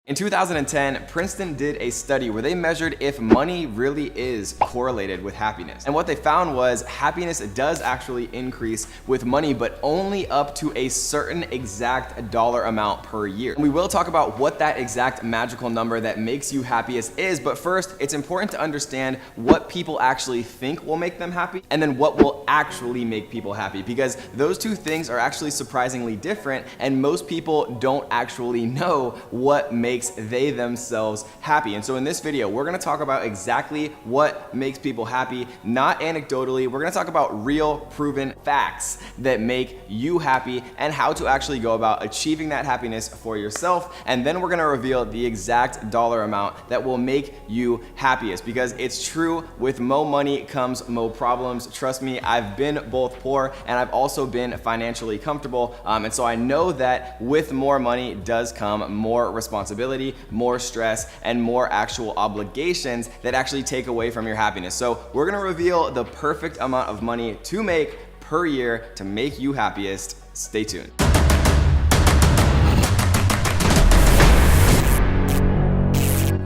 In 2010, Princeton did a study where they measured if money really is correlated with happiness. And what they found was happiness does actually increase with money, but only up to a certain exact dollar amount per year. And we will talk about what that exact magical number that makes you happiest is, but first, it's important to understand what people actually think will make them happy, and then what will actually make people happy, because those two things are actually surprisingly different, and most people don't actually know what makes they themselves happy. And so in this video, we're gonna talk about exactly what makes people happy, not anecdotally. We're gonna talk about real proven facts that make you happy and how to actually go about achieving that happiness for yourself. And then we're gonna reveal the exact dollar amount that will make you happiest, because it's true, with mo money comes mo problems. Trust me, I've been both poor and I've also been financially comfortable. And so I know that with more money does come more responsibility, more stress, and more actual obligations that actually take away from your happiness. So we're gonna reveal the perfect amount of money to make per year to make you happiest. Stay tuned.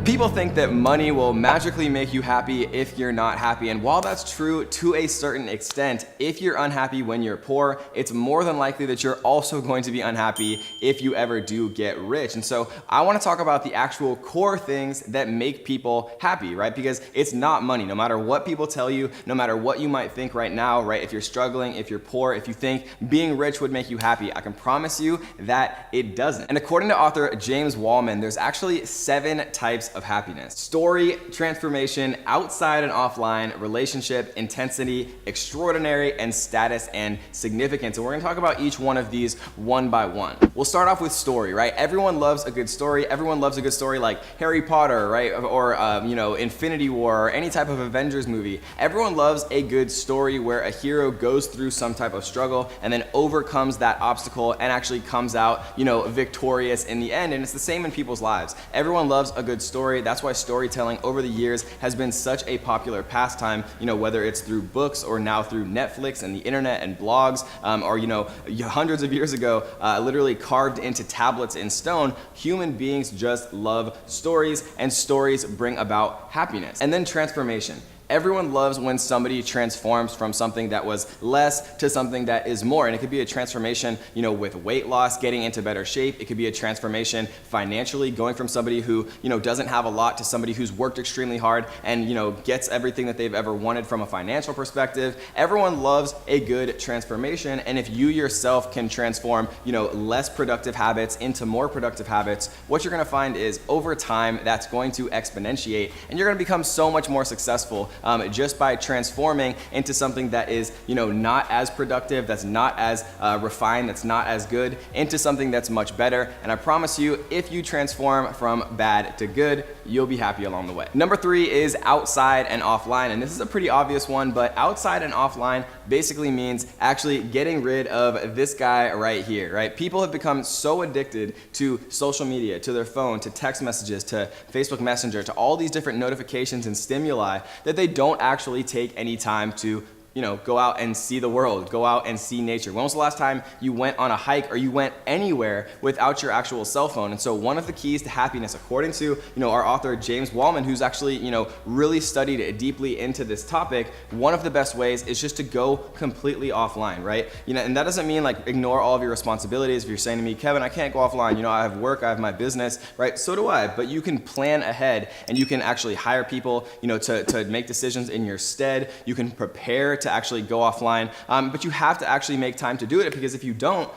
People think that money will magically make you happy if you're not happy. And while that's true to a certain extent, if you're unhappy when you're poor, it's more than likely that you're also going to be unhappy if you ever do get rich. And so I want to talk about the actual core things that make people happy, right? Because it's not money. No matter what people tell you, no matter what you might think right now, right? If you're struggling, if you're poor, if you think being rich would make you happy, I can promise you that it doesn't. And according to author James Wallman, there's actually 7 types of happiness: story, transformation, outside and offline, relationship, intensity, extraordinary, and status and significance. And we're gonna talk about each one of these one by one. We'll start off with story, right? Everyone loves a good story. Everyone loves a good story like Harry Potter, right? Or Infinity War, or any type of Avengers movie. Everyone loves a good story where a hero goes through some type of struggle and then overcomes that obstacle and actually comes out, victorious in the end. And it's the same in people's lives. Everyone loves a good story. That's why storytelling over the years has been such a popular pastime, whether it's through books or now through Netflix and the internet and blogs, or hundreds of years ago, literally carved into tablets in stone. Human beings just love stories, and stories bring about happiness. And then transformation. Everyone loves when somebody transforms from something that was less to something that is more. And it could be a transformation, with weight loss, getting into better shape. It could be a transformation financially, going from somebody who, doesn't have a lot to somebody who's worked extremely hard and, gets everything that they've ever wanted from a financial perspective. Everyone loves a good transformation. And if you yourself can transform, less productive habits into more productive habits, what you're gonna find is over time, that's going to exponentiate, and you're gonna become so much more successful just by transforming into something that is, not as productive, that's not as refined, that's not as good, into something that's much better. And I promise you, if you transform from bad to good, you'll be happy along the way. Number 3 is outside and offline. And this is a pretty obvious one, but outside and offline basically means actually getting rid of this guy right here, right? People have become so addicted to social media, to their phone, to text messages, to Facebook Messenger, to all these different notifications and stimuli that they don't actually take any time to go out and see the world, go out and see nature. When was the last time you went on a hike or you went anywhere without your actual cell phone? And so one of the keys to happiness, according to, our author James Wallman, who's actually, really studied deeply into this topic, one of the best ways is just to go completely offline, right? And that doesn't mean like ignore all of your responsibilities. If you're saying to me, Kevin, I can't go offline, I have work, I have my business, right? So do I, but you can plan ahead and you can actually hire people, to make decisions in your stead. You can prepare to actually go offline, but you have to actually make time to do it, because if you don't,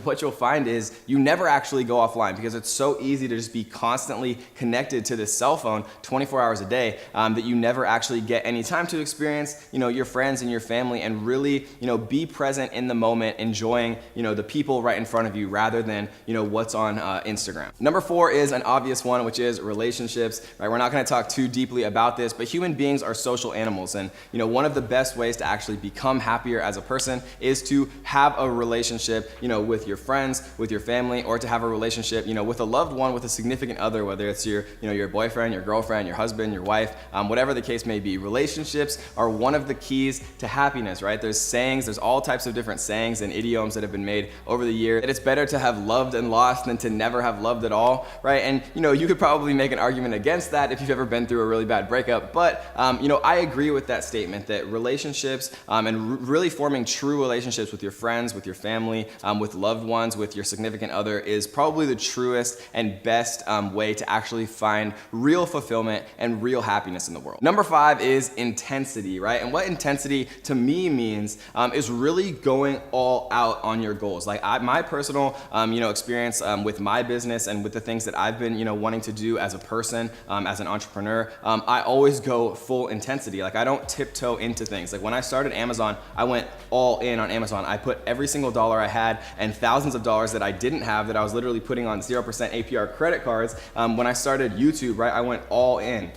what you'll find is you never actually go offline, because it's so easy to just be constantly connected to this cell phone 24 hours a day that you never actually get any time to experience, your friends and your family, and really, be present in the moment, enjoying, the people right in front of you rather than, what's on Instagram. Number 4 is an obvious one, which is relationships, right? We're not going to talk too deeply about this, but human beings are social animals, and one of the best ways ways to actually become happier as a person is to have a relationship, with your friends, with your family, or to have a relationship, with a loved one, with a significant other, whether it's your boyfriend, your girlfriend, your husband, your wife, whatever the case may be. Relationships are one of the keys to happiness, right? There's sayings, there's all types of different sayings and idioms that have been made over the years. That it's better to have loved and lost than to never have loved at all, right? And you could probably make an argument against that if you've ever been through a really bad breakup, but I agree with that statement that relationships and really forming true relationships with your friends, with your family, with loved ones, with your significant other is probably the truest and best way to actually find real fulfillment and real happiness in the world. Number 5 is intensity, right? And what intensity to me means is really going all out on your goals. Like my personal experience with my business and with the things that I've been wanting to do as a person, as an entrepreneur, I always go full intensity. Like I don't tiptoe into things. Like when I started Amazon, I went all in on Amazon. I put every single dollar I had and thousands of dollars that I didn't have that I was literally putting on 0% APR credit cards. When I started YouTube, right, I went all in.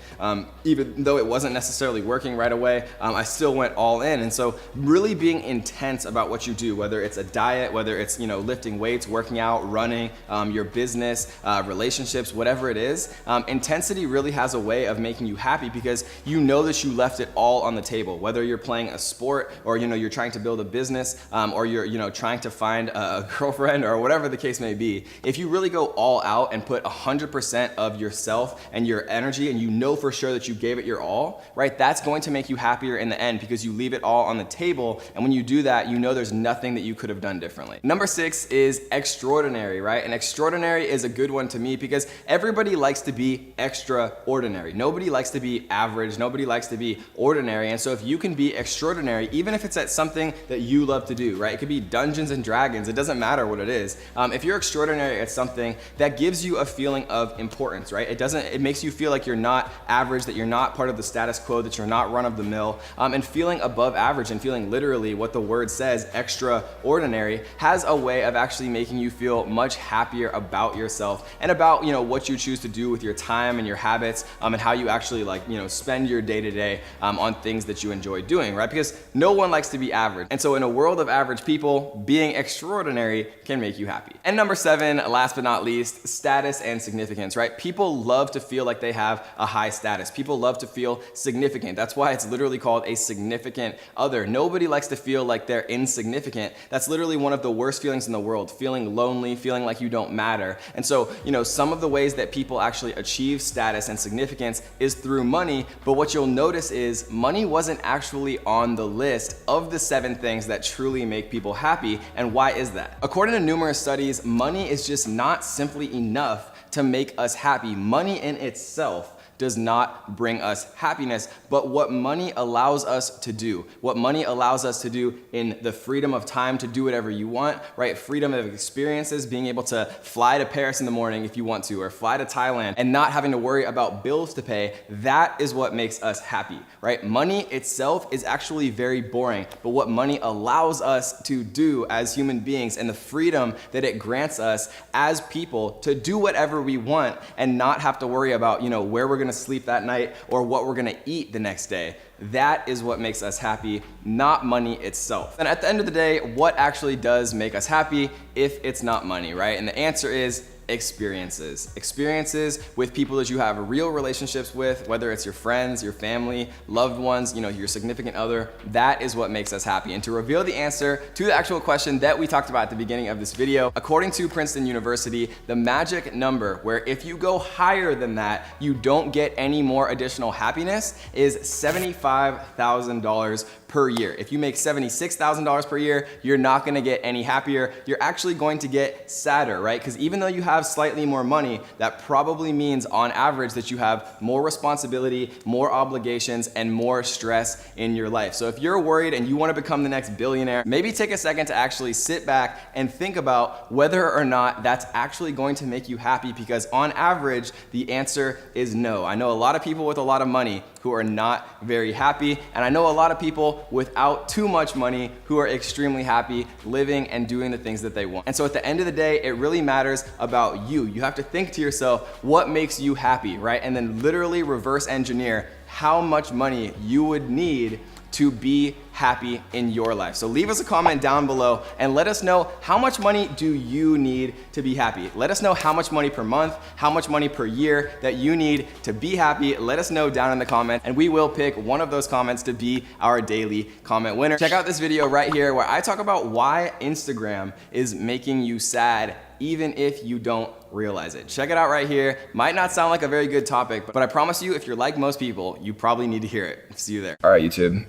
Even though it wasn't necessarily working right away, I still went all in. And so really being intense about what you do, whether it's a diet, whether it's lifting weights, working out, running, your business, relationships, whatever it is, intensity really has a way of making you happy because you know that you left it all on the table. Whether you're playing a sport or you're trying to build a business, or you're trying to find a girlfriend or whatever the case may be, if you really go all out and put 100% of yourself and your energy and you know for sure that you gave it your all, right, that's going to make you happier in the end because you leave it all on the table, and when you do that, you know there's nothing that you could have done differently. Number 6 is extraordinary, right? And extraordinary is a good one to me because everybody likes to be extraordinary. Nobody likes to be average. Nobody likes to be ordinary. And so if you can be extraordinary, even if it's at something that you love to do, right? It could be Dungeons and Dragons. It doesn't matter what it is. If you're extraordinary at something, that gives you a feeling of importance, right? It makes you feel like you're not average, that you're not part of the status quo, that you're not run of the mill, and feeling above average and feeling literally what the word says, extraordinary, has a way of actually making you feel much happier about yourself and about what you choose to do with your time and your habits, and how you actually spend your day-to-day on things that you enjoy doing, right? Because no one likes to be average. And so in a world of average people, being extraordinary can make you happy. And number 7, last but not least, status and significance, right? People love to feel like they have a high status. People love to feel significant. That's why it's literally called a significant other. Nobody likes to feel like they're insignificant. That's literally one of the worst feelings in the world, feeling lonely, feeling like you don't matter. And so, some of the ways that people actually achieve status and significance is through money, but what you'll notice is money wasn't actually on the list of the 7 things that truly make people happy. And why is that? According to numerous studies, money is just not simply enough to make us happy. Money in itself does not bring us happiness, but what money allows us to do, what money allows us to do in the freedom of time to do whatever you want, right? Freedom of experiences, being able to fly to Paris in the morning if you want to, or fly to Thailand and not having to worry about bills to pay, that is what makes us happy, right? Money itself is actually very boring, but what money allows us to do as human beings and the freedom that it grants us as people to do whatever we want and not have to worry about, where we're going to sleep that night or what we're going to eat the next day. That is what makes us happy, not money itself. And at the end of the day, what actually does make us happy if it's not money, right? And the answer is experiences. Experiences with people that you have real relationships with, whether it's your friends, your family, loved ones, your significant other. That is what makes us happy. And to reveal the answer to the actual question that we talked about at the beginning of this video, according to Princeton University, the magic number where if you go higher than that, you don't get any more additional happiness is $75,000 per year. If you make $76,000 per year, you're not gonna get any happier. You're actually going to get sadder, right? Because even though you have slightly more money, that probably means on average that you have more responsibility, more obligations, and more stress in your life. So if you're worried and you wanna become the next billionaire, maybe take a second to actually sit back and think about whether or not that's actually going to make you happy, because on average, the answer is no. I know a lot of people with a lot of money who are not very happy, and I know a lot of people without too much money who are extremely happy living and doing the things that they want. And so at the end of the day, it really matters about you. You have to think to yourself, what makes you happy, right? And then literally reverse engineer how much money you would need to be happy in your life? So leave us a comment down below and let us know, how much money do you need to be happy? Let us know how much money per month, how much money per year that you need to be happy. Let us know down in the comments, and we will pick one of those comments to be our daily comment winner. Check out this video right here where I talk about why Instagram is making you sad even if you don't realize it. Check it out right here. Might not sound like a very good topic, but I promise you, if you're like most people, you probably need to hear it. See you there. All right, YouTube.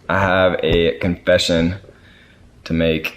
I have a confession to make.